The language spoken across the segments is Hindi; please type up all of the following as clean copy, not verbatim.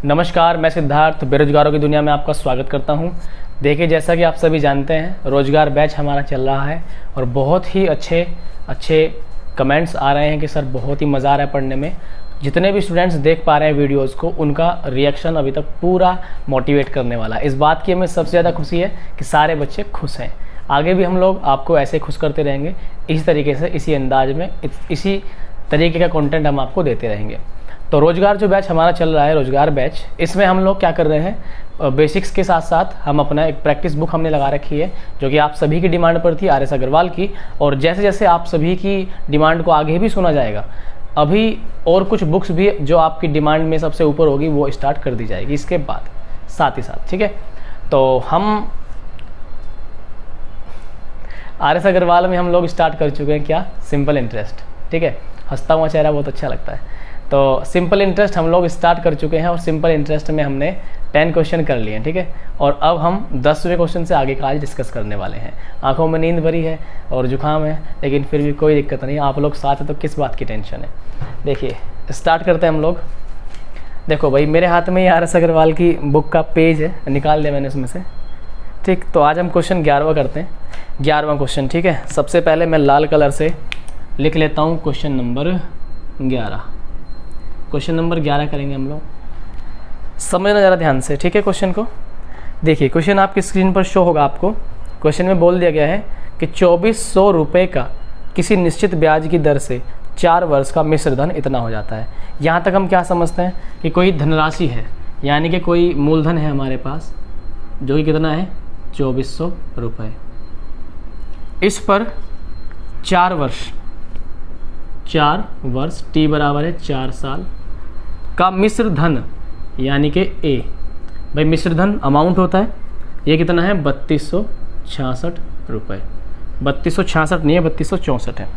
नमस्कार, मैं सिद्धार्थ बेरोजगारों की दुनिया में आपका स्वागत करता हूं। देखिए, जैसा कि आप सभी जानते हैं, रोजगार बैच हमारा चल रहा है और बहुत ही अच्छे कमेंट्स आ रहे हैं कि सर बहुत ही मज़ा आ रहा है पढ़ने में। जितने भी स्टूडेंट्स देख पा रहे हैं वीडियोस को, उनका रिएक्शन अभी तक पूरा मोटिवेट करने वाला है। इस बात की हमें सबसे ज़्यादा खुशी है कि सारे बच्चे खुश हैं। आगे भी हम लोग आपको ऐसे खुश करते रहेंगे, इसी तरीके से, इसी अंदाज में, इसी तरीके का कंटेंट हम आपको देते रहेंगे। तो रोजगार जो बैच हमारा चल रहा है, रोजगार बैच, इसमें हम लोग क्या कर रहे हैं, बेसिक्स के साथ साथ हम अपना एक प्रैक्टिस बुक हमने लगा रखी है, जो कि आप सभी की डिमांड पर थी, RS अग्रवाल की। और जैसे जैसे आप सभी की डिमांड को आगे भी सुना जाएगा, अभी और कुछ बुक्स भी जो आपकी डिमांड में सबसे ऊपर होगी वो स्टार्ट कर दी जाएगी इसके बाद, साथ ही साथ। ठीक है, तो हम RS अग्रवाल में हम लोग स्टार्ट कर चुके हैं क्या, सिंपल इंटरेस्ट। ठीक है, हंसता हुआ चेहरा बहुत अच्छा लगता है। तो सिंपल इंटरेस्ट हम लोग स्टार्ट कर चुके हैं और सिंपल इंटरेस्ट में हमने 10 क्वेश्चन कर लिए हैं। ठीक है, और अब हम 10वें क्वेश्चन से आगे का आज डिस्कस करने वाले हैं। आंखों में नींद भरी है और जुकाम है, लेकिन फिर भी कोई दिक्कत नहीं, आप लोग साथ हैं तो किस बात की टेंशन है। देखिए, स्टार्ट करते हैं हम लोग। देखो भाई, मेरे हाथ में ये RS अग्रवाल की बुक का पेज है, निकाल दिया मैंने उसमें से। ठीक, तो आज हम क्वेश्चन 11वां करते हैं। 11वां क्वेश्चन। ठीक है, सबसे पहले मैं लाल कलर से लिख लेता हूँ क्वेश्चन नंबर 11। क्वेश्चन नंबर 11 करेंगे हम लोग। समझना ज़रा ध्यान से, ठीक है। क्वेश्चन को देखिए, क्वेश्चन आपकी स्क्रीन पर शो होगा आपको। क्वेश्चन में बोल दिया गया है कि 2400 रुपये का किसी निश्चित ब्याज की दर से 4 वर्ष का मिश्र धन इतना हो जाता है। यहाँ तक हम क्या समझते हैं कि कोई धनराशि है, यानी कि कोई मूलधन है हमारे पास, जो कि कितना है, 2400 रुपये। इस पर 4 वर्ष T बराबर है 4 साल का मिश्र धन, यानी कि A। भाई मिश्र धन अमाउंट होता है, ये कितना है, 3266 रुपये। 3266 नहीं है, 3264 है।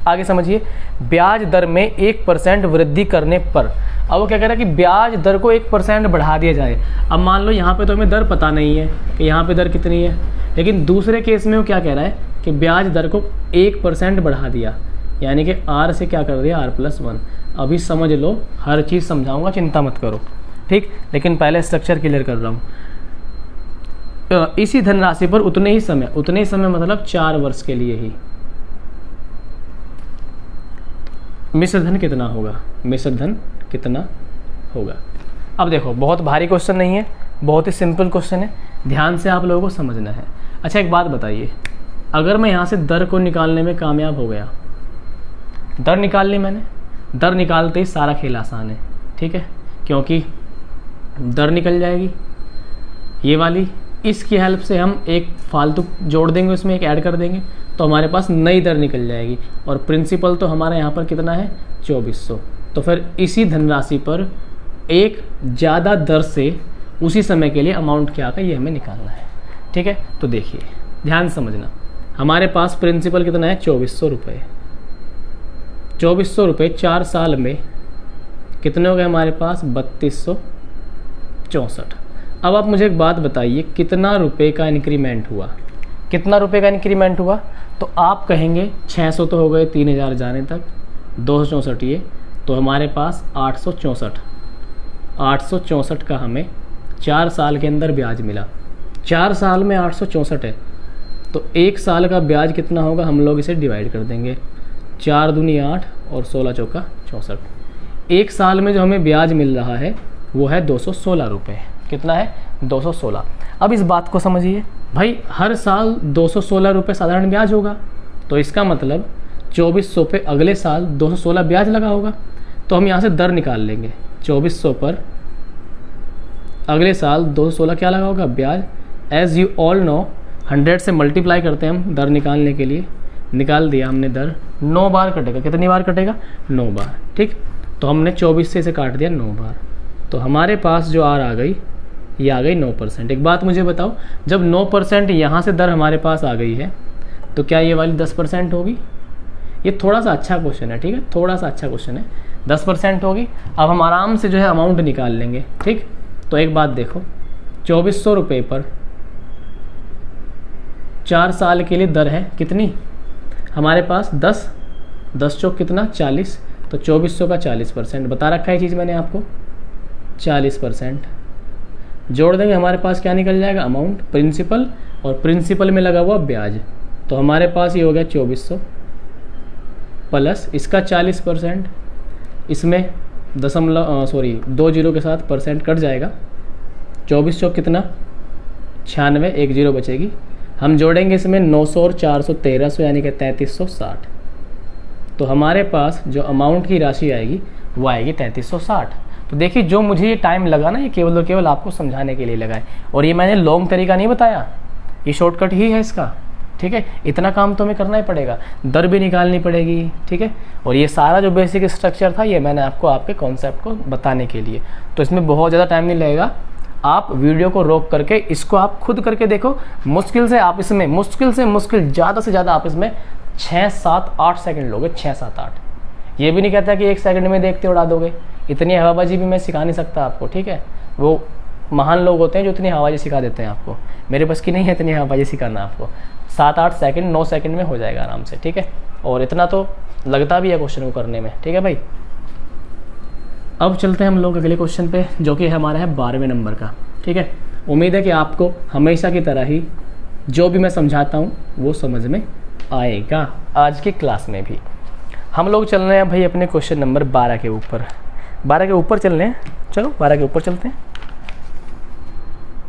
आगे समझिए, ब्याज दर में 1% वृद्धि करने पर, अब वो क्या कह रहा है कि ब्याज दर को 1% बढ़ा दिया जाए। अब मान लो यहाँ पे तो हमें दर पता नहीं है कि यहाँ पे दर कितनी है, लेकिन दूसरे केस में वो क्या कह रहा है कि ब्याज दर को 1% बढ़ा दिया, यानी कि R से क्या कर दिया, R+1। अभी समझ लो, हर चीज़ समझाऊंगा, चिंता मत करो। ठीक, लेकिन पहले स्ट्रक्चर क्लियर कर रहा हूँ। इसी धनराशि पर उतने ही समय मतलब 4 वर्ष के लिए ही मिश्र धन कितना होगा। अब देखो, बहुत भारी क्वेश्चन नहीं है, बहुत ही सिंपल क्वेश्चन है, ध्यान से आप लोगों को समझना है। अच्छा, एक बात बताइए, अगर मैं यहाँ से दर को निकालने में कामयाब हो गया, दर निकाल ली मैंने, दर निकालते ही सारा खेल आसान है। ठीक है, क्योंकि दर निकल जाएगी ये वाली, इसकी हेल्प से हम एक फालतू जोड़ देंगे, उसमें एक ऐड कर देंगे, तो हमारे पास नई दर निकल जाएगी। और प्रिंसिपल तो हमारे यहाँ पर कितना है, 2400। तो फिर इसी धनराशि पर एक ज़्यादा दर से उसी समय के लिए अमाउंट क्या आएगा, ये हमें निकालना है। ठीक है, तो देखिए ध्यान समझना, हमारे पास प्रिंसिपल कितना है, 2400 रुपये। 2400 रुपये 4 साल में कितने हो गए हमारे पास, 3264। अब आप मुझे एक बात बताइए, कितना रुपए का इंक्रीमेंट हुआ। तो आप कहेंगे 600 तो हो गए 3000 जाने तक, 264 ये, तो हमारे पास 864 का हमें 4 साल के अंदर ब्याज मिला। 4 साल में 864 है, तो 1 साल का ब्याज कितना होगा, हम लोग इसे डिवाइड कर देंगे। 4 दूनी 8 और 16 चौका 64। 1 साल में जो हमें ब्याज मिल रहा है वो है 216 रुपये। कितना है, 216। अब इस बात को समझिए भाई, हर साल 216 रुपये साधारण ब्याज होगा, तो इसका मतलब 2400 पे अगले साल 216 ब्याज लगा होगा। तो हम यहाँ से दर निकाल लेंगे, 2400 पर अगले साल 216 क्या लगा होगा, ब्याज। एज यू ऑल नो, 100 से मल्टीप्लाई करते हैं हम दर निकालने के लिए। निकाल दिया हमने दर, 9 बार कटेगा। कितनी बार कटेगा, 9 बार। ठीक, तो हमने 24 से इसे काट दिया 9 बार, तो हमारे पास जो R आ गई, ये आ गई 9%। एक बात मुझे बताओ, जब 9% यहाँ से दर हमारे पास आ गई है, तो क्या ये वाली 10% होगी। ये थोड़ा सा अच्छा क्वेश्चन है, ठीक है, थोड़ा सा अच्छा क्वेश्चन है। 10% होगी। अब हम आराम से जो है अमाउंट निकाल लेंगे। ठीक, तो एक बात देखो, 2400 रुपये पर 4 साल के लिए दर है कितनी हमारे पास, 10 चौक कितना 40, तो 2400 का 40% बता रखा है चीज़ मैंने आपको। 40%, जोड़ देंगे, हमारे पास क्या निकल जाएगा, अमाउंट, प्रिंसिपल, और प्रिंसिपल में लगा हुआ ब्याज। तो हमारे पास ये हो गया 2400 प्लस इसका 40%, इसमें दो जीरो के साथ परसेंट कट जाएगा, 24 चौक कितना, 96, एक जीरो बचेगी। हम जोड़ेंगे इसमें 900 और 400 1300, यानी कि 3360। तो हमारे पास जो अमाउंट की राशि आएगी वो आएगी 3360। तो देखिए, जो मुझे ये टाइम लगा ना, ये केवल और केवल आपको समझाने के लिए लगा है, और ये मैंने लॉन्ग तरीका नहीं बताया, ये शॉर्टकट ही है इसका, ठीक है। इतना काम तो हमें करना ही पड़ेगा, दर भी निकालनी पड़ेगी, ठीक है। और ये सारा जो बेसिक स्ट्रक्चर था, ये मैंने आपको आपके कॉन्सेप्ट को बताने के लिए, तो इसमें बहुत ज़्यादा टाइम नहीं लगेगा। आप वीडियो को रोक करके इसको आप खुद करके देखो। मुश्किल से आप इसमें मुश्किल ज़्यादा से ज़्यादा आप इसमें 6, 7, 8 सेकंड लोगे, 6, 7, 8। ये भी नहीं कहता कि 1 सेकंड में देखते उड़ा दोगे, इतनी हवाबाजी भी मैं सिखा नहीं सकता आपको, ठीक है। वो महान लोग होते हैं जो इतनी हवाबाजी सिखा देते हैं आपको, मेरे बस की नहीं है इतनी हवाबाजी सिखाना आपको। 7, 8 सेकंड 9 सेकंड में हो जाएगा आराम से, ठीक है। और इतना तो लगता भी है क्वेश्चन को करने में, ठीक है भाई। अब चलते हैं हम लोग अगले क्वेश्चन पे, जो कि हमारा है 12वें नंबर का, ठीक है। उम्मीद है कि आपको हमेशा की तरह ही जो भी मैं समझाता हूँ वो समझ में आएगा आज की क्लास में भी। हम लोग चल रहे हैं भाई अपने क्वेश्चन नंबर 12 के ऊपर। 12 के ऊपर चल रहे हैं, चलो 12 के ऊपर चलते हैं।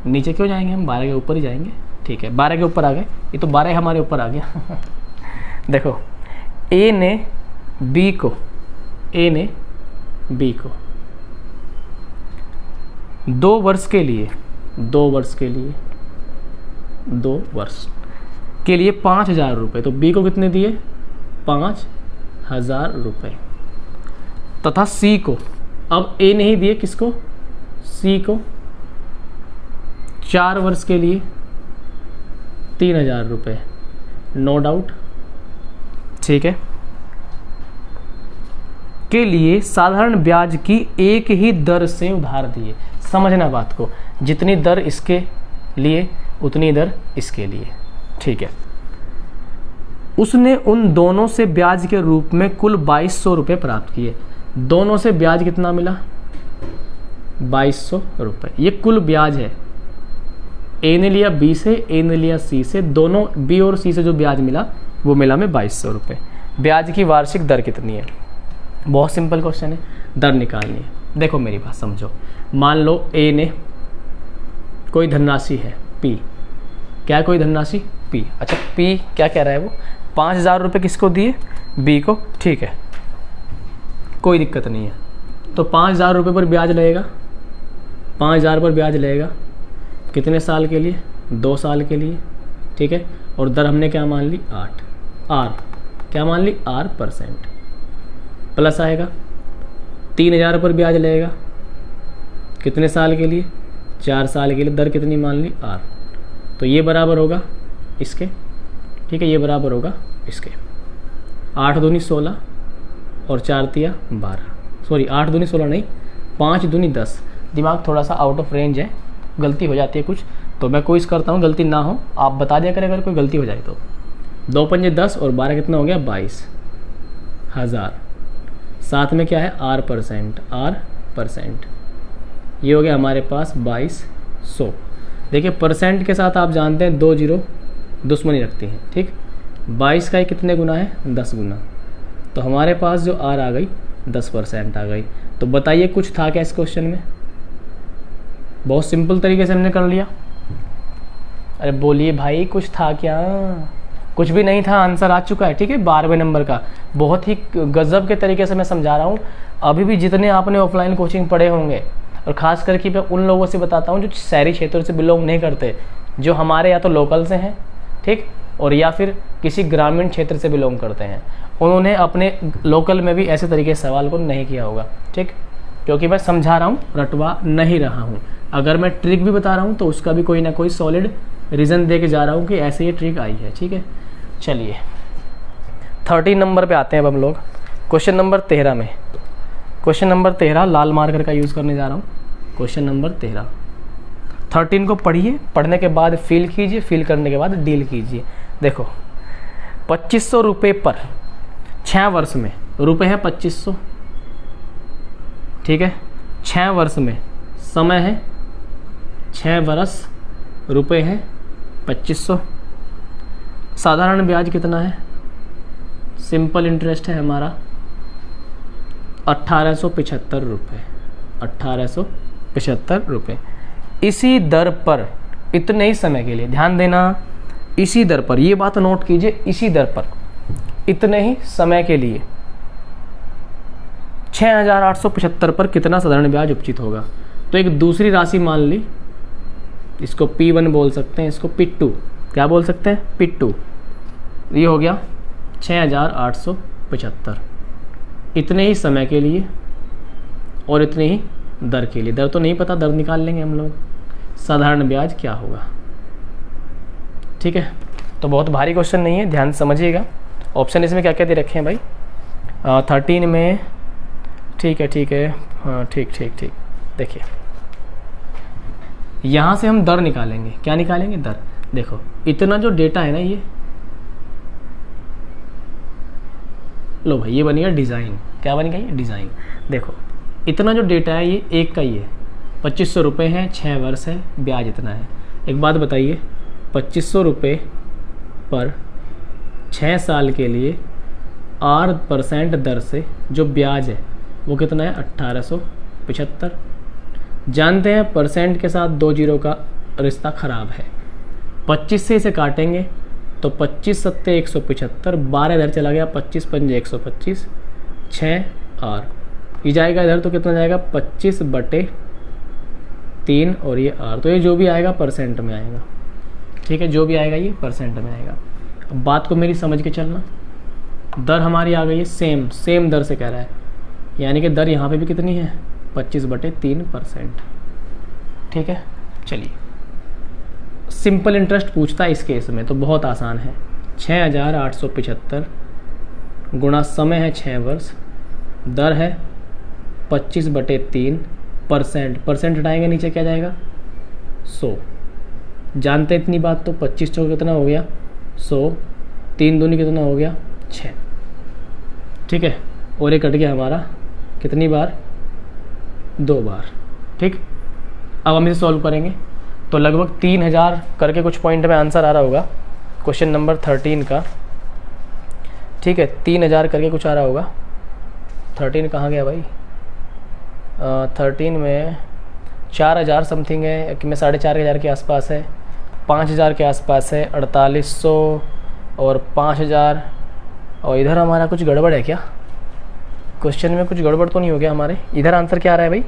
नीचे क्यों जाएंगे, हम 12 के ऊपर ही जाएंगे, ठीक है। 12 के ऊपर आ गए, ये तो 12 हमारे ऊपर आ गया। देखो, ए ने बी को 2 वर्ष के लिए 5,000 रुपये, तो बी को कितने दिए, 5,000 रुपये, तथा सी को, अब ए नहीं दिए, किसको, सी को 4 वर्ष के लिए 3,000 रुपये, नो डाउट, ठीक है, के लिए साधारण ब्याज की एक ही दर से उधार दिए। समझना बात को, जितनी दर इसके लिए उतनी दर इसके लिए, ठीक है। उसने उन दोनों से ब्याज के रूप में कुल 2200 रुपये प्राप्त किए। दोनों से ब्याज कितना मिला, 2200 रुपये, ये कुल ब्याज है। ए ने लिया बी से, ए ने लिया सी से, दोनों बी और सी से जो ब्याज मिला वो मिला में 2200 रुपये। ब्याज की वार्षिक दर कितनी है, बहुत सिंपल क्वेश्चन है, दर निकालनी है। देखो मेरी बात समझो, मान लो ए ने कोई धनराशि है पी, क्या है कोई धनराशि पी, अच्छा पी क्या कह रहा है वो, 5,000 रुपये किसको दिए, बी को, ठीक है, कोई दिक्कत नहीं है। तो 5,000 रुपये पर ब्याज लगेगा, 5,000 पर ब्याज लगेगा, कितने साल के लिए, 2 साल के लिए, ठीक है। और दर हमने क्या मान ली, 8, आर क्या मान ली, R%, प्लस आएगा 3,000 पर ब्याज लगेगा, कितने साल के लिए, 4 साल के लिए, दर कितनी मान ली, R। तो ये बराबर होगा इसके, ठीक है, ये बराबर होगा इसके, 8 दूनी 16 और 4 तिया 12, सॉरी 8 दूनी 16 नहीं, 5 दूनी 10। दिमाग थोड़ा सा आउट ऑफ रेंज है, गलती हो जाती है कुछ, तो मैं कोशिश करता हूँ गलती ना हो, आप बता दिया करें अगर कोई गलती हो जाए तो। 2 पंजे 10 और 12 कितना हो गया, 22,000। साथ में क्या है, R%, ये हो गया हमारे पास 2200। देखिए परसेंट के साथ आप जानते हैं 2 जीरो दुश्मनी रखती हैं, ठीक। 22 का ही कितने गुना है, 10 गुना। तो हमारे पास जो R आ गई 10% आ गई। तो बताइए कुछ था क्या इस क्वेश्चन में, बहुत सिंपल तरीके से हमने कर लिया। अरे बोलिए भाई कुछ था क्या, कुछ भी नहीं था, आंसर आ चुका है, ठीक है। 12वें नंबर का बहुत ही गजब के तरीके से मैं समझा रहा हूँ। अभी भी जितने आपने ऑफलाइन कोचिंग पढ़े होंगे, और ख़ास करके मैं उन लोगों से बताता हूँ जो शहरी क्षेत्रों से बिलोंग नहीं करते, जो हमारे या तो लोकल से हैं, ठीक, और या फिर किसी ग्रामीण क्षेत्र से बिलोंग करते हैं, उन्होंने अपने लोकल में भी ऐसे तरीके से सवाल को नहीं किया होगा, ठीक। क्योंकि मैं समझा रहा हूँ, रटवा नहीं रहा हूँ। अगर मैं ट्रिक भी बता रहा हूँ तो उसका भी कोई ना कोई सॉलिड रीज़न दे के जा रहा हूँ कि ऐसे ये ट्रिक आई है, ठीक है। चलिए 13 नंबर पे आते हैं अब हम लोग, क्वेश्चन नंबर 13 में। क्वेश्चन नंबर 13 लाल मार्कर का यूज़ करने जा रहा हूँ। क्वेश्चन नंबर 13 को पढ़िए, पढ़ने के बाद फील कीजिए, फील करने के बाद डील कीजिए। देखो 2500 रुपये पर 6 वर्ष में, रुपये है 2500, ठीक है, 6 वर्ष में समय है 6 वर्ष, रुपए हैं 2500। साधारण ब्याज कितना है, सिंपल इंटरेस्ट है हमारा 1875 रुपये, 1875 रुपये। इसी दर पर इतने ही समय के लिए, ध्यान देना, इसी दर पर, ये बात नोट कीजिए, इसी दर पर इतने ही समय के लिए 6875 पर कितना साधारण ब्याज उपचित होगा। तो एक दूसरी राशि मान ली, इसको P1 बोल सकते हैं, इसको P2, क्या बोल सकते हैं, P2। ये हो गया 6875 इतने ही समय के लिए और इतने ही दर के लिए। दर तो नहीं पता, दर निकाल लेंगे हम लोग। साधारण ब्याज क्या होगा, ठीक है। तो बहुत भारी क्वेश्चन नहीं है, ध्यान समझिएगा। ऑप्शन इसमें क्या क्या दे रखे हैं भाई, 13 में, ठीक है, हाँ ठीक। देखिए यहाँ से हम दर निकालेंगे, क्या निकालेंगे, दर। देखो इतना जो डेटा है ना, ये लो भाई, ये बनेगा डिज़ाइन। क्या बनेगा, ये डिज़ाइन। देखो इतना जो डेटा है ये एक का ही है, 2500 रुपये है, 6 वर्ष है, ब्याज इतना है। एक बात बताइए, 2500 रुपये पर 6 साल के लिए 8% दर से जो ब्याज है वो कितना है, 1875। जानते हैं परसेंट के साथ 2 जीरो का रिश्ता ख़राब है। 25 से इसे काटेंगे तो 25 सत्ते 175, 12 इधर चला गया, 25 पंजे 125, 6 आर ये जाएगा इधर, तो कितना जाएगा, 25/3 और ये आर। तो ये जो भी आएगा परसेंट में आएगा, ठीक है, जो भी आएगा ये परसेंट में आएगा। अब बात को मेरी समझ के चलना, दर हमारी आ गई है सेम दर से कह रहा है, यानी कि दर यहाँ पे भी कितनी है, 25/3%, ठीक है। चलिए सिंपल इंटरेस्ट पूछता है इस केस में, तो बहुत आसान है। 6875 गुणा समय है 6 वर्ष, दर है 25/3%, परसेंट हटाएंगे नीचे क्या जाएगा, 100। जानते इतनी बात, तो 25 चौक कितना हो गया, 100, 3 दूनी कितना हो गया, 6, ठीक है। और ये कट गया हमारा कितनी बार, 2 बार, ठीक। अब हम इसे सॉल्व करेंगे तो लगभग 3000 करके कुछ पॉइंट में आंसर आ रहा होगा क्वेश्चन नंबर 13 का, ठीक है। 3000 करके कुछ आ रहा होगा। 13 कहाँ गया भाई, 13 में 4000 समथिंग है कि मैं 4500 के आसपास है, 5000 के आसपास है, 4800 और 5000। और इधर हमारा कुछ गड़बड़ है क्या, क्वेश्चन में कुछ गड़बड़ तो नहीं हो गया हमारे। इधर आंसर क्या आ रहा है भाई,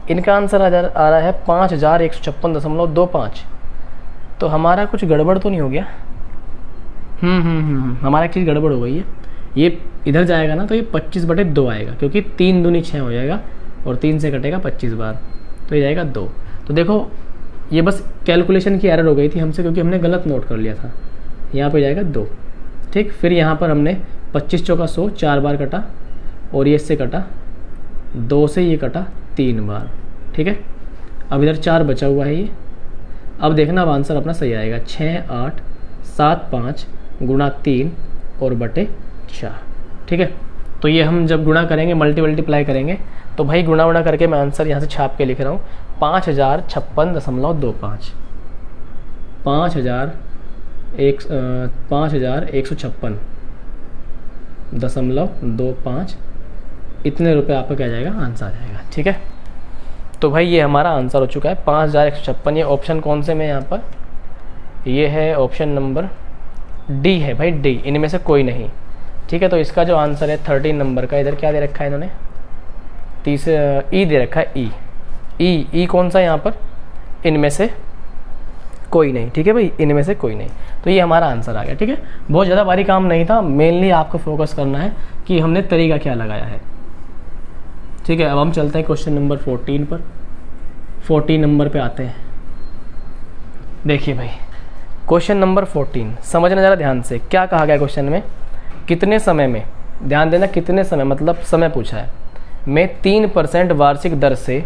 इनका आंसर आ रहा है 5156.25। तो हमारा कुछ गड़बड़ तो नहीं हो गया, हमारा एक चीज़ गड़बड़ हो गई है। ये इधर जाएगा ना तो ये 25/2 आएगा, क्योंकि 3 दूनी 6 हो जाएगा और 3 से कटेगा 25 बार, तो ये जाएगा 2। तो देखो ये बस कैलकुलेशन की एरर हो गई थी हमसे, क्योंकि हमने गलत नोट कर लिया था। यहाँ पे जाएगा 2, ठीक। फिर यहाँ पर हमने 25 चौका 100 4 बार कटा, और ये इससे कटा 2 से ये कटा 3 बार, ठीक है। अब इधर 4 बचा हुआ है ये। अब देखना अब आंसर अपना सही आएगा, 6875 गुणा 3 और बटे 4, ठीक है। तो ये हम जब गुणा करेंगे, मल्टीप्लाई करेंगे, तो भाई गुणा करके मैं आंसर यहाँ से छाप के लिख रहा हूँ, 5056.25, 5156.25 इतने रुपए आपका क्या जाएगा, आंसर आ जाएगा, ठीक है। तो भाई ये हमारा आंसर हो चुका है 5156। ये ऑप्शन कौन से में यहाँ पर, ये है ऑप्शन नंबर डी है भाई, डी, इनमें से कोई नहीं, ठीक है। तो इसका जो आंसर है 13 नंबर का, इधर क्या दे रखा है इन्होंने, ई दे रखा है, ई कौन सा यहाँ पर, इनमें से कोई नहीं, ठीक है भाई, इनमें से कोई नहीं। तो ये हमारा आंसर आ गया, ठीक है। बहुत ज़्यादा भारी काम नहीं था, मेनली आपको फोकस करना है कि हमने तरीका क्या लगाया है, ठीक है। अब हम चलते हैं क्वेश्चन नंबर 14 पर। 14 नंबर पे आते हैं। देखिए भाई क्वेश्चन नंबर 14, समझना ज़रा ध्यान से, क्या कहा गया क्वेश्चन में, कितने समय में, ध्यान देना, कितने समय मतलब समय पूछा है, में 3% वार्षिक दर से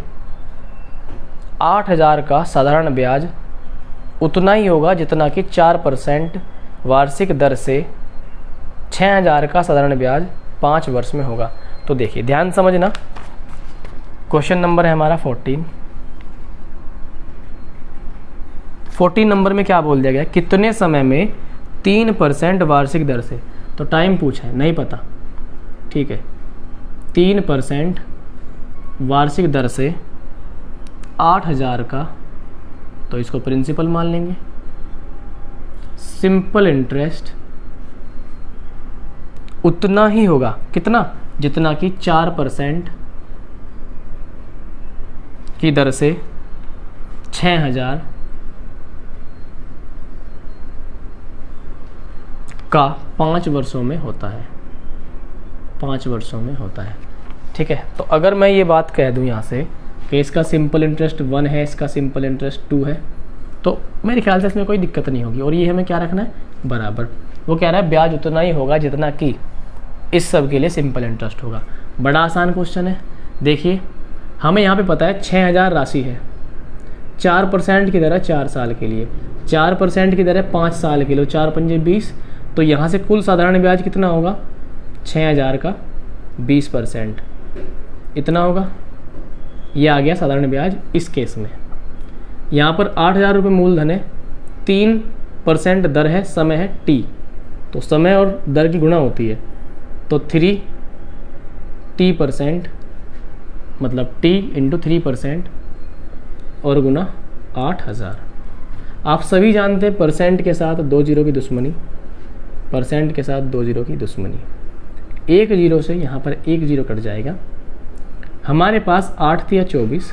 8000 का साधारण ब्याज उतना ही होगा जितना कि 4% वार्षिक दर से 6000 का साधारण ब्याज 5 वर्ष में होगा। तो देखिए ध्यान समझना, क्वेश्चन नंबर है हमारा 14। 14 नंबर में क्या बोल दिया गया, कितने समय में 3% वार्षिक दर से, तो टाइम पूछा है, नहीं पता, ठीक है। 3% वार्षिक दर से 8,000 का, तो इसको प्रिंसिपल मान लेंगे। सिंपल इंटरेस्ट उतना ही होगा, कितना, जितना कि 4% की दर से 6,000 का 5 वर्षों में होता है, 5 वर्षों में होता है, ठीक है। तो अगर मैं ये बात कह दूं यहाँ से कि इसका सिंपल इंटरेस्ट 1 है, इसका सिंपल इंटरेस्ट 2 है, तो मेरे ख्याल से इसमें कोई दिक्कत नहीं होगी। और ये हमें क्या रखना है, बराबर। वो कह रहा है ब्याज उतना ही होगा जितना कि इस सब के लिए सिंपल इंटरेस्ट होगा। बड़ा आसान क्वेश्चन है। देखिए हमें यहाँ पे पता है 6,000 राशि है, 4% की दर है 4 साल के लिए, 4% की दर है 5 साल के लिए, 4 पंजे 20, तो यहाँ से कुल साधारण ब्याज कितना होगा, 6,000 का 20% इतना होगा। ये आ गया साधारण ब्याज इस केस में। यहाँ पर 8,000 रुपये मूलधन है, 3% दर है, समय है t, तो समय और दर की गुणा होती है, तो 3t%, मतलब t इंटू 3% और गुना 8,000। आप सभी जानते हैं परसेंट के साथ 2 जीरो की दुश्मनी, परसेंट के साथ 2 जीरो की दुश्मनी। 1 जीरो से यहाँ पर 1 जीरो कट जाएगा, हमारे पास 8 तिया 24,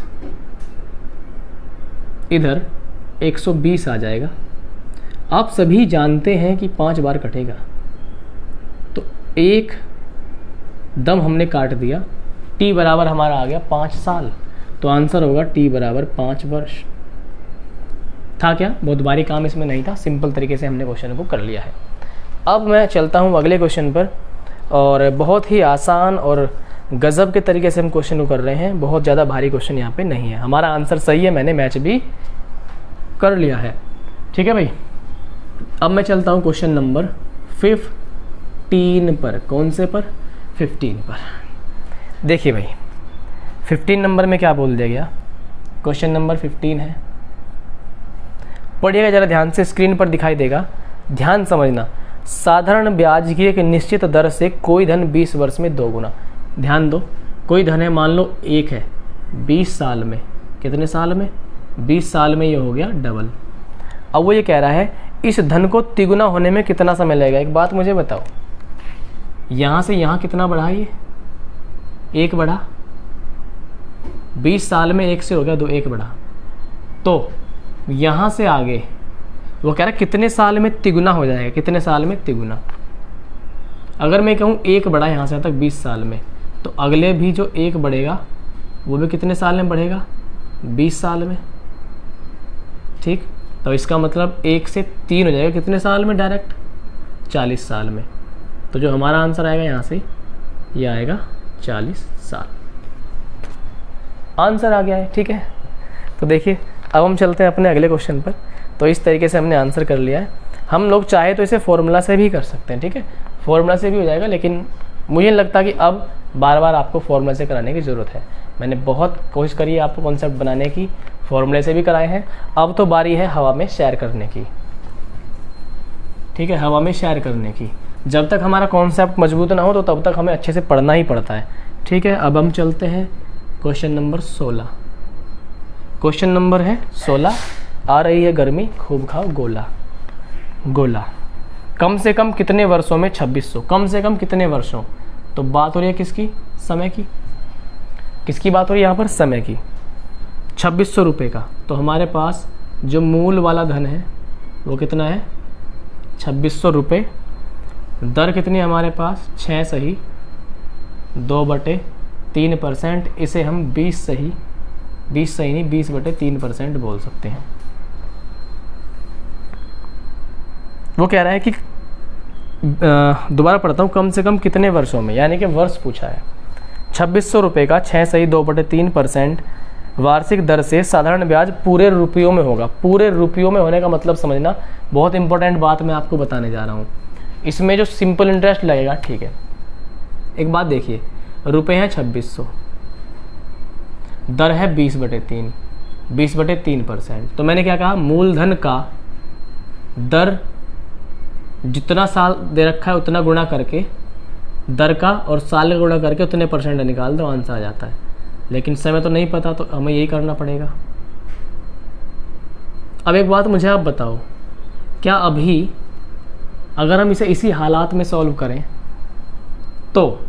इधर 120 आ जाएगा। आप सभी जानते हैं कि 5 बार कटेगा, तो एक दम हमने काट दिया। t बराबर हमारा आ गया 5 साल, तो आंसर होगा t बराबर 5 वर्ष। था क्या, बहुत भारी काम इसमें नहीं था, सिंपल तरीके से हमने क्वेश्चन को कर लिया है। अब मैं चलता हूँ अगले क्वेश्चन पर, और बहुत ही आसान और गज़ब के तरीके से हम क्वेश्चन को कर रहे हैं। बहुत ज़्यादा भारी क्वेश्चन यहाँ पे नहीं है, हमारा आंसर सही है, मैंने मैच भी कर लिया है, ठीक है भाई। अब मैं चलता हूँ क्वेश्चन नंबर 15 पर। कौन से पर, 15 पर। देखिए भाई 15 नंबर में क्या बोल दिया गया, क्वेश्चन नंबर 15 है, पढ़िएगा ज़रा ध्यान से, स्क्रीन पर दिखाई देगा, ध्यान समझना। साधारण ब्याज की एक निश्चित दर से कोई धन 20 वर्ष में 2 गुना। ध्यान दो, कोई धन है, मान लो 1 है, 20 साल में, कितने साल में, 20 साल में ये हो गया डबल। अब वो ये कह रहा है इस धन को तिगुना होने में कितना समय लगेगा। एक बात मुझे बताओ, यहाँ से यहाँ कितना बढ़ा, ये 1 बढ़ा, 20 साल में 1 से हो गया 2, 1 बढ़ा, तो यहाँ से आगे वो कह रहा है कितने साल में तिगुना हो जाएगा, कितने साल में तिगुना। अगर मैं कहूँ 1 बढ़ा यहाँ से तक 20 साल में, तो अगले भी जो 1 बढ़ेगा वो भी कितने साल में बढ़ेगा, 20 साल में, ठीक। तो इसका मतलब 1 से 3 हो जाएगा कितने साल में, डायरेक्ट 40 साल में। तो जो हमारा आंसर आएगा यहाँ से, ये आएगा 40 साल। आंसर आ गया है, ठीक है। तो देखिए अब हम चलते हैं अपने अगले क्वेश्चन पर। तो इस तरीके से हमने आंसर कर लिया है। हम लोग चाहे तो इसे फॉर्मूला से भी कर सकते हैं, ठीक है, फॉर्मूला से भी हो जाएगा, लेकिन मुझे नहीं लगता कि अब बार बार आपको फॉर्मूला से कराने की ज़रूरत है। मैंने बहुत कोशिश करी है आपको कॉन्सेप्ट बनाने की, फॉर्मूले से भी कराए हैं। अब तो बारी है हवा में शेयर करने की, ठीक है, हवा में शेयर करने की। जब तक हमारा कॉन्सेप्ट मजबूत ना हो तो तब तक हमें अच्छे से पढ़ना ही पड़ता है, ठीक है। अब हम चलते हैं क्वेश्चन नंबर 16। क्वेश्चन नंबर है 16, आ रही है गर्मी खूब खाओ गोला। गोला कम से कम कितने वर्षों में 2600, कम से कम कितने वर्षों, तो बात हो रही है किसकी, समय की। किसकी बात हो रही है यहाँ पर, समय की। 2600 रुपये का, तो हमारे पास जो मूल वाला धन है वो कितना है, 2600 रुपये। दर कितनी है हमारे पास, 6 सही 2/3%। इसे हम 20 सही 20/3% बोल सकते हैं। वो कह रहा है कि दोबारा पढ़ता हूँ, कम से कम कितने वर्षों में, यानी कि वर्ष पूछा है। 2600 रुपये का 6 सही 2/3% वार्षिक दर से साधारण ब्याज पूरे रुपयों में होगा। पूरे रुपयों में होने का मतलब समझना, बहुत इंपॉर्टेंट बात मैं आपको बताने जा रहा हूँ। इसमें जो सिंपल इंटरेस्ट लगेगा, ठीक है, एक बात देखिए, रुपये हैं 2600, दर है 20/3, 20/3%। तो मैंने क्या कहा, मूलधन का दर जितना साल दे रखा है उतना गुणा करके, दर का और साल का गुणा करके उतने % निकाल दो, आंसर आ जाता है। लेकिन समय तो नहीं पता, तो हमें यही करना पड़ेगा। अब एक बात मुझे आप बताओ, क्या अभी अगर हम इसे इसी हालात में सॉल्व करें तो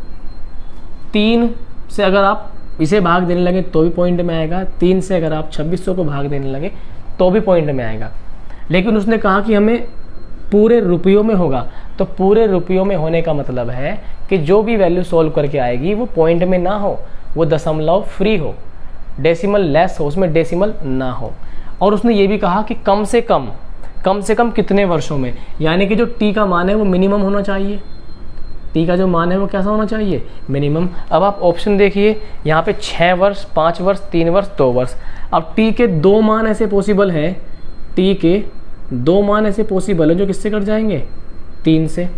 3 से अगर आप इसे भाग देने लगे तो भी पॉइंट में आएगा, 3 से अगर आप 2600 को भाग देने लगे तो भी पॉइंट में आएगा। लेकिन उसने कहा कि हमें पूरे रुपयों में होगा, तो पूरे रुपयों में होने का मतलब है कि जो भी वैल्यू सॉल्व करके आएगी वो पॉइंट में ना हो, वो दशमलव फ्री हो, डेसिमल लेस हो, उसमें डेसिमल ना हो। और उसने ये भी कहा कि कम से कम कितने वर्षों में, यानी कि जो टी का मान है वो मिनिमम होना चाहिए। टी का जो मान है वो कैसा होना चाहिए, मिनिमम। अब आप ऑप्शन देखिए, यहाँ पे 6 वर्ष, 5 वर्ष, 3 वर्ष, 2 वर्ष। अब टी के 2 मान ऐसे पॉसिबल है, टी के 2 मान ऐसे पॉसिबल है जो किससे कट जाएंगे, 3 से।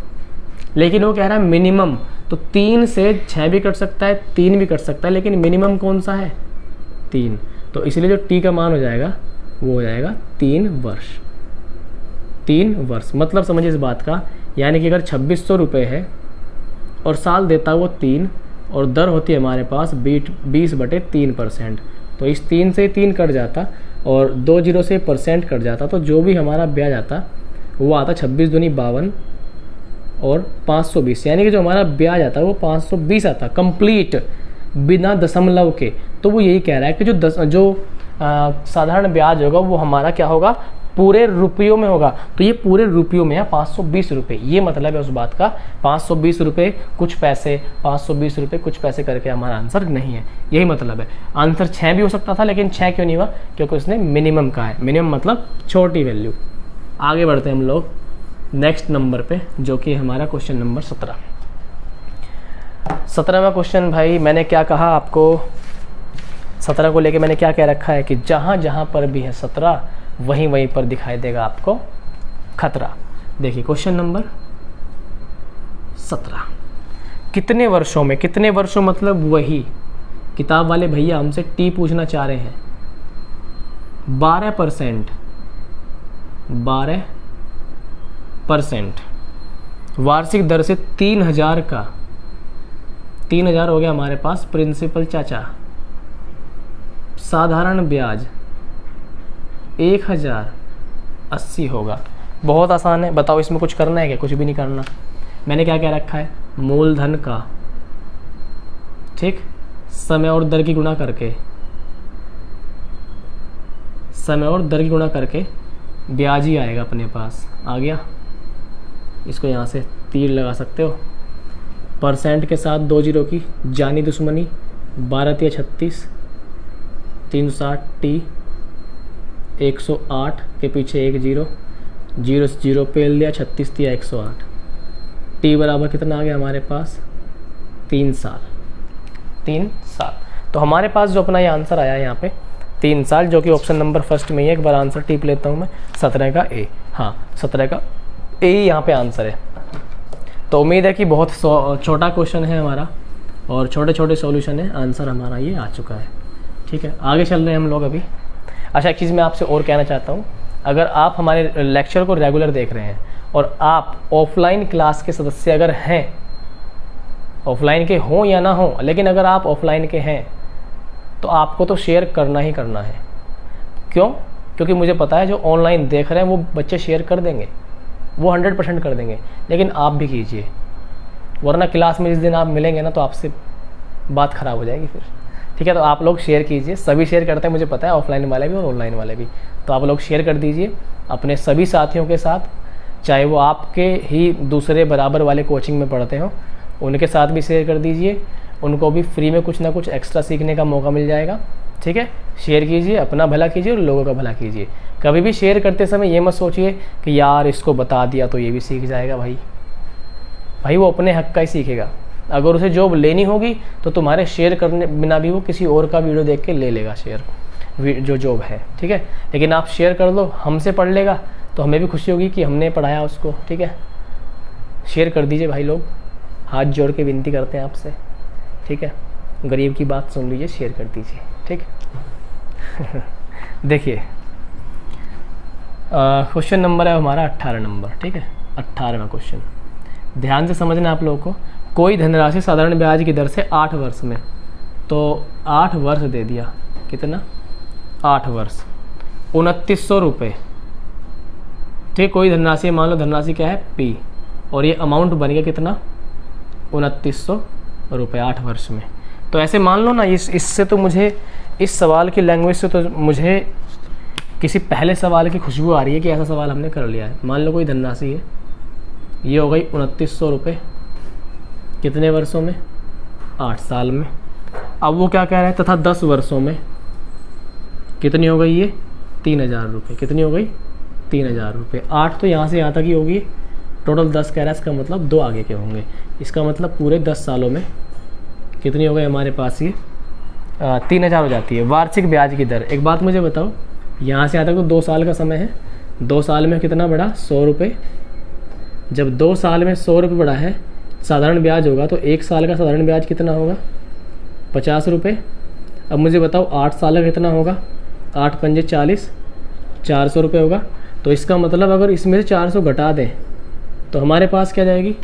लेकिन वो कह रहा है मिनिमम, तो 3 से 6 भी कट सकता है, 3 भी कट सकता है, लेकिन मिनिमम कौन सा है, 3। तो इसलिए जो टी का मान हो जाएगा वो हो जाएगा 3 वर्ष। 3 वर्ष मतलब समझिए इस बात का, यानी कि अगर 2600 रुपये है और साल देता है वो 3 और दर होती है हमारे पास 20/3%, तो इस 3 से 3 कट जाता और 2 जीरो से % कट जाता, तो जो भी हमारा ब्याज आता वो आता 26 दूनी 52 और 520, यानी कि जो हमारा ब्याज आता है वो 520 आता कंप्लीट, बिना दशमलव के। तो वो यही कह रहा है कि जो साधारण ब्याज होगा वो हमारा क्या होगा, पूरे रुपयों में होगा। तो ये पूरे रुपयों में है 520 रुपये, ये मतलब है उस बात का। 520 रुपये कुछ पैसे, 520 रुपये कुछ पैसे करके हमारा आंसर नहीं है, यही मतलब है। आंसर 6 भी हो सकता था, लेकिन 6 क्यों नहीं हुआ, क्योंकि उसने मिनिमम कहा है। मिनिमम मतलब छोटी वैल्यू। आगे बढ़ते हैं हम लोग नेक्स्ट नंबर पे, जो कि हमारा क्वेश्चन नंबर 17। 17वां क्वेश्चन भाई, मैंने क्या कहा आपको, 17 को लेके मैंने क्या कह रखा है कि जहाँ जहाँ पर भी है 17 वहीं पर दिखाई देगा आपको खतरा। देखिए क्वेश्चन नंबर 17, कितने वर्षों में, कितने वर्षों मतलब वही किताब वाले भैया हमसे टी पूछना चाह रहे हैं। 12% वार्षिक दर से 3000 का, 3000 हो गया हमारे पास प्रिंसिपल चाचा। साधारण ब्याज 1080 होगा। बहुत आसान है, बताओ इसमें कुछ करना है क्या, कुछ भी नहीं करना। मैंने क्या क्या रखा है, मूलधन का, ठीक, समय और दर की गुणा करके, समय और दर की गुणा करके ब्याज ही आएगा अपने पास। आ गया, इसको यहाँ से तीर लगा सकते हो। % के साथ 2 जीरो की जानी दुश्मनी, 12 या 36, 360 टी, 108 के पीछे 1 जीरो, जीरो से जीरो पेल दिया, 36 दिया 108। टी बराबर कितना आ गया हमारे पास, 3 साल। 3 साल। तो हमारे पास जो अपना ये आंसर आया है यहाँ पे 3 साल, जो कि ऑप्शन नंबर फर्स्ट में ही है। एक बार आंसर टिप लेता हूँ मैं, 17 का ए। हाँ, 17 का ए ही यहाँ पे आंसर है। तो उम्मीद है कि बहुत छोटा क्वेश्चन है हमारा और छोटे छोटे सॉल्यूशन है, आंसर हमारा ये आ चुका है। ठीक है, आगे चल रहे हैं हम लोग अभी। अच्छा, एक चीज़ मैं आपसे और कहना चाहता हूँ, अगर आप हमारे लेक्चर को रेगुलर देख रहे हैं और आप ऑफलाइन क्लास के सदस्य अगर हैं, ऑफलाइन के हों या ना हों, लेकिन अगर आप ऑफलाइन के हैं तो आपको तो शेयर करना ही करना है। क्यों? क्योंकि मुझे पता है जो ऑनलाइन देख रहे हैं वो बच्चे शेयर कर देंगे, वो 100% कर देंगे, लेकिन आप भी कीजिए, वरना क्लास में जिस दिन आप मिलेंगे ना तो आपसे बात ख़राब हो जाएगी फिर। ठीक है, तो आप लोग शेयर कीजिए, सभी शेयर करते हैं मुझे पता है, ऑफलाइन वाले भी और ऑनलाइन वाले भी। तो आप लोग शेयर कर दीजिए अपने सभी साथियों के साथ, चाहे वो आपके ही दूसरे बराबर वाले कोचिंग में पढ़ते हो, उनके साथ भी शेयर कर दीजिए। उनको भी फ्री में कुछ ना कुछ एक्स्ट्रा सीखने का मौका मिल जाएगा। ठीक है, शेयर कीजिए, अपना भला कीजिए और लोगों का भला कीजिए। कभी भी शेयर करते समय ये मत सोचिए कि यार इसको बता दिया तो ये भी सीख जाएगा। भाई वो अपने हक का ही सीखेगा। अगर उसे जॉब लेनी होगी तो तुम्हारे शेयर करने बिना भी वो किसी और का वीडियो देख के ले लेगा शेयर, जो जॉब है। ठीक है, लेकिन आप शेयर कर दो, हमसे पढ़ लेगा तो हमें भी खुशी होगी कि हमने पढ़ाया उसको। ठीक है, शेयर कर दीजिए भाई लोग, हाथ जोड़ के विनती करते हैं आपसे। ठीक है, गरीब की बात सुन लीजिए, शेयर कर दीजिए। ठीक। देखिए क्वेश्चन नंबर है हमारा 18 नंबर, ठीक है, 18वां क्वेश्चन। ध्यान से समझना आप लोगों को। कोई धनराशि साधारण ब्याज की दर से 8 वर्ष में, तो 8 वर्ष दे दिया, कितना, 8 वर्ष 2900 रुपये, ठीक। कोई धनराशि, मान लो धनराशि क्या है P, और ये अमाउंट बन गया कितना, 2900 रुपये 8 वर्ष में। तो ऐसे मान लो ना, इससे तो मुझे, इस सवाल की लैंग्वेज से तो मुझे किसी पहले सवाल की खुशबू आ रही है कि ऐसा सवाल हमने कर लिया है। मान लो कोई धनराशि है, ये हो गई 2900 रुपये, कितने वर्षों में, 8 साल में। अब वो क्या कह रहा है, तथा 10 वर्षों में कितनी हो गई ये, 3000 रुपये, कितनी हो गई, 3000 रुपये। 8 तो यहाँ से यहाँ तक ही होगी, टोटल 10 कह रहा है, इसका मतलब 2 आगे के होंगे। इसका मतलब पूरे 10 सालों में कितनी हो गई हमारे पास, ये 3000 हो जाती है वार्षिक ब्याज की दर। एक बात मुझे बताओ, यहाँ से यहाँ तक तो 2 साल का समय है, 2 साल में कितना बढ़ा, 100 रुपये। जब 2 साल में 100 रुपये बढ़ा है, साधारण ब्याज होगा, तो 1 साल का साधारण ब्याज कितना होगा, 50 रुपये। अब मुझे बताओ 8 साल का कितना होगा, 8 पंजे 40, 400 रुपये होगा। तो इसका मतलब अगर इसमें से 400 घटा दें तो हमारे पास क्या जाएगी,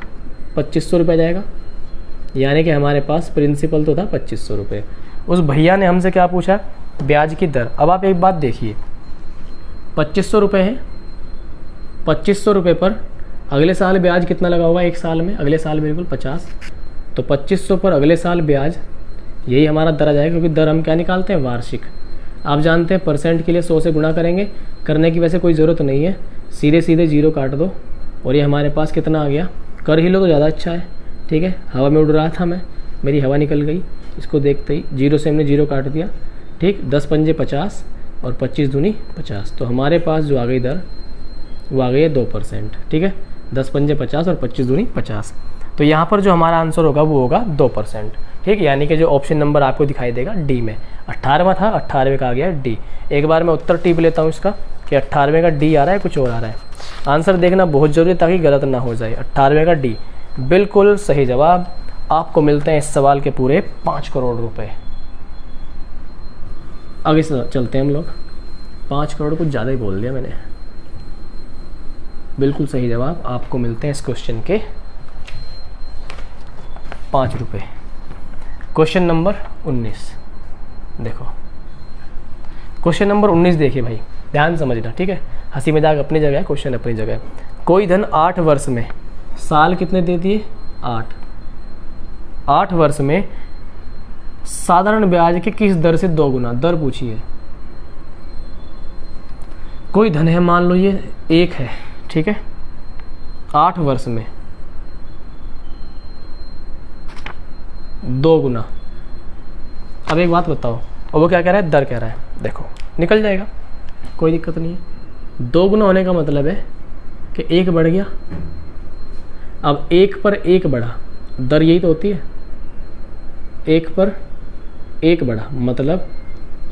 2500 रुपये जाएगा। यानी कि हमारे पास प्रिंसिपल तो था 2500 रुपये। उस भैया ने हमसे क्या पूछा, ब्याज की दर। अब आप एक बात देखिए, 2500 रुपये है, 2500 रुपये पर अगले साल ब्याज कितना लगा होगा, 1 साल में, अगले साल बिल्कुल 50। तो 2500 पर अगले साल ब्याज, यही हमारा दर आ जाएगा, क्योंकि दर हम क्या निकालते हैं, वार्षिक। आप जानते हैं परसेंट के लिए 100 से गुणा करेंगे, करने की वैसे कोई ज़रूरत नहीं है, सीधे सीधे 0 काट दो और ये हमारे पास कितना आ गया, कर ही लो तो ज़्यादा अच्छा है, ठीक है। हवा में उड़ रहा था मैं, मेरी हवा निकल गई, इसको देखते ही 0 से हमने 0 काट दिया, ठीक। 10 पंजे 50 और 25 दूनी 50, तो हमारे पास जो आ गई दर वो आ गई है 2%, ठीक है। 10 पंजे 50 और 25 दूनी 50, तो यहाँ पर जो हमारा आंसर होगा वो होगा 2%, ठीक। यानी कि जो ऑप्शन नंबर आपको दिखाई देगा डी में, 18वां था, 18वें का आ गया डी। एक बार मैं उत्तर टिप लेता हूँ इसका कि 18वें का डी आ रहा है, कुछ और आ रहा है। आंसर देखना बहुत ज़रूरी है ताकि गलत ना हो जाए। 18वें का डी बिल्कुल सही जवाब। आपको मिलते हैं इस सवाल के पूरे 5 करोड़ रुपए। आगे चलते हैं हम लोग। 5 करोड़ कुछ ज़्यादा ही बोल दिया मैंने। बिल्कुल सही जवाब आपको मिलते हैं इस क्वेश्चन के 5 रुपये। क्वेश्चन नंबर 19 देखो, क्वेश्चन नंबर 19 देखिए भाई, ध्यान समझना, ठीक है। हंसी मजाक अपनी जगह है, क्वेश्चन अपनी जगह है। कोई धन 8 वर्ष में, साल कितने दे दिए, 8 वर्ष में साधारण ब्याज के किस दर से 2 गुना, दर पूछिए। कोई धन है, मान लो ये 1 है, ठीक है, 8 वर्ष में 2 गुना। अब एक बात बताओ, और वो क्या कह रहा है, दर कह रहा है। देखो निकल जाएगा, कोई दिक्कत नहीं है। 2 गुना होने का मतलब है कि 1 बढ़ गया। अब 1 पर 1 बढ़ा, दर यही तो होती है, 1 पर 1 बढ़ा मतलब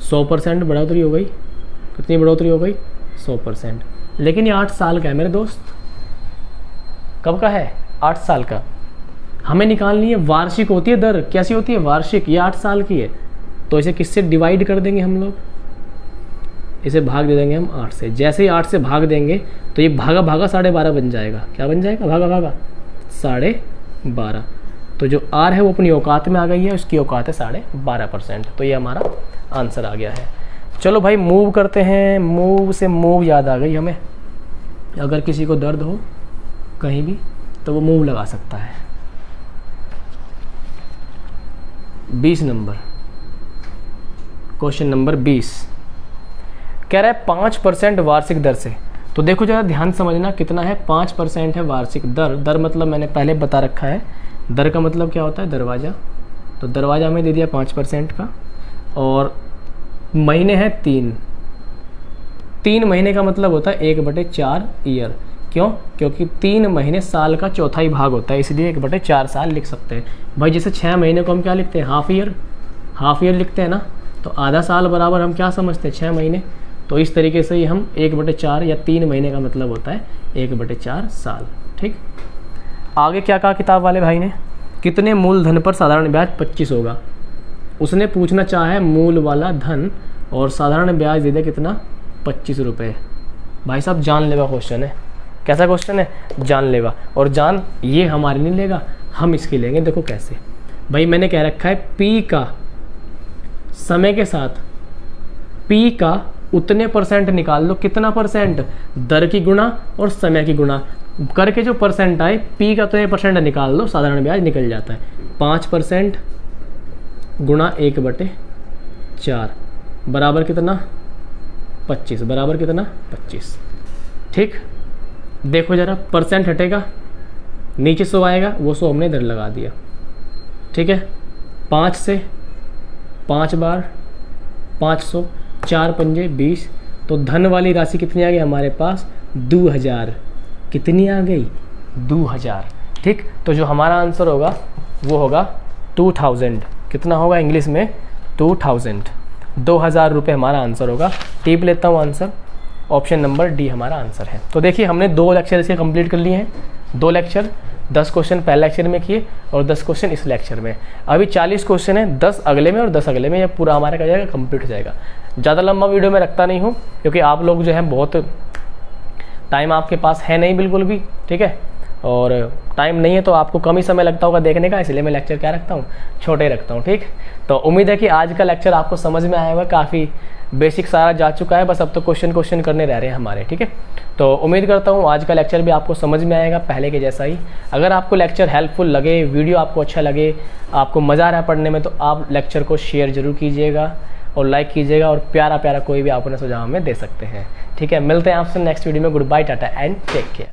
100% बढ़ोतरी हो गई। कितनी बढ़ोतरी हो गई, 100%। लेकिन ये 8 साल का है मेरे दोस्त। कब का है, 8 साल का। हमें निकालनी है वार्षिक होती है दर, कैसी होती है, वार्षिक। ये 8 साल की है, तो इसे किससे डिवाइड कर देंगे हम लोग, इसे भाग दे देंगे हम 8 से। जैसे ही 8 से भाग देंगे तो ये भागा भागा 12.5 बन जाएगा। क्या बन जाएगा, भागा भागा 12.5। तो जो आर है वो अपनी औकात में आ गई है, उसकी औकात है 12.5%। तो ये हमारा आंसर आ गया है। चलो भाई मूव करते हैं। मूव से मूव याद आ गई हमें, अगर किसी को दर्द हो कहीं भी तो वो मूव लगा सकता है। 20 नंबर, क्वेश्चन नंबर 20 कह रहा है 5% वार्षिक दर से। तो देखो जरा ध्यान समझना, कितना है, 5% है वार्षिक दर। दर मतलब मैंने पहले बता रखा है, दर का मतलब क्या होता है, दरवाज़ा। तो दरवाज़ा हमें दे दिया 5% का, और महीने हैं 3 महीने का मतलब होता है 1/4 ईयर। क्यों, क्योंकि 3 महीने साल का चौथाई भाग होता है, इसलिए 1/4 साल लिख सकते हैं भाई। जैसे 6 महीने को हम क्या लिखते हैं, हाफ ईयर लिखते हैं ना, तो आधा साल बराबर हम क्या समझते हैं, 6 महीने। तो इस तरीके से ही हम 1/4 या 3 महीने का मतलब होता है 1/4 साल, ठीक। आगे क्या कहा किताब वाले भाई ने, कितने मूलधन पर साधारण ब्याज 25 होगा। उसने पूछना चाहा है मूल वाला धन और साधारण ब्याज दे दे कितना 25 रुपये। भाई साहब जानलेवा क्वेश्चन है। कैसा क्वेश्चन है? जानलेवा। और जान ये हमारे नहीं लेगा, हम इसकी लेंगे। देखो कैसे भाई, मैंने कह रखा है पी का समय के साथ पी का उतने परसेंट निकाल लो। कितना परसेंट? दर की गुणा और समय की गुणा करके जो परसेंट आए पी का उतने परसेंट निकाल लो, साधारण ब्याज निकल जाता है। 5% गुणा 1/4 बराबर कितना? 25। बराबर कितना? 25। ठीक, देखो जरा, परसेंट हटेगा, नीचे 100 आएगा, वो 100 हमने इधर लगा दिया। ठीक है, 5 से 5 बार 500, 4 पंजे 20, तो धन वाली राशि कितनी आ गई हमारे पास? 2000। कितनी आ गई? 2000। ठीक, तो जो हमारा आंसर होगा वो होगा 2000। कितना होगा इंग्लिश में? 2000। 2000 रुपये हमारा आंसर होगा। टिप लेता हूँ आंसर, ऑप्शन नंबर डी हमारा आंसर है। तो देखिए हमने 2 लेक्चर इसके कंप्लीट कर लिए हैं। 2 लेक्चर, 10 क्वेश्चन पहले लेक्चर में किए और 10 क्वेश्चन इस लेक्चर में। अभी 40 क्वेश्चन है, 10 अगले में और 10 अगले में। यह पूरा हमारा क्या जाएगा? कंप्लीट हो जाएगा। ज़्यादा लंबा वीडियो में रखता नहीं हूँ क्योंकि आप लोग जो है बहुत टाइम आपके पास है नहीं बिल्कुल भी। ठीक है, और टाइम नहीं है तो आपको कम ही समय लगता होगा देखने का, इसलिए मैं लेक्चर क्या रखता हूँ? छोटे रखता हूँ। ठीक, तो उम्मीद है कि आज का लेक्चर आपको समझ में आया होगा। काफ़ी बेसिक सारा जा चुका है, बस अब तो क्वेश्चन करने रह रहे हैं हमारे। ठीक है, तो उम्मीद करता हूँ आज का लेक्चर भी आपको समझ में आएगा पहले के जैसा ही। अगर आपको लेक्चर हेल्पफुल लगे, वीडियो आपको अच्छा लगे, आपको मज़ा आ रहा है पढ़ने में, तो आप लेक्चर को शेयर जरूर कीजिएगा और लाइक कीजिएगा और प्यारा प्यारा कोई भी आप अपना सुझाव हमें दे सकते हैं। ठीक है, मिलते हैं आपसे नेक्स्ट वीडियो में। Good bye, tata and take care.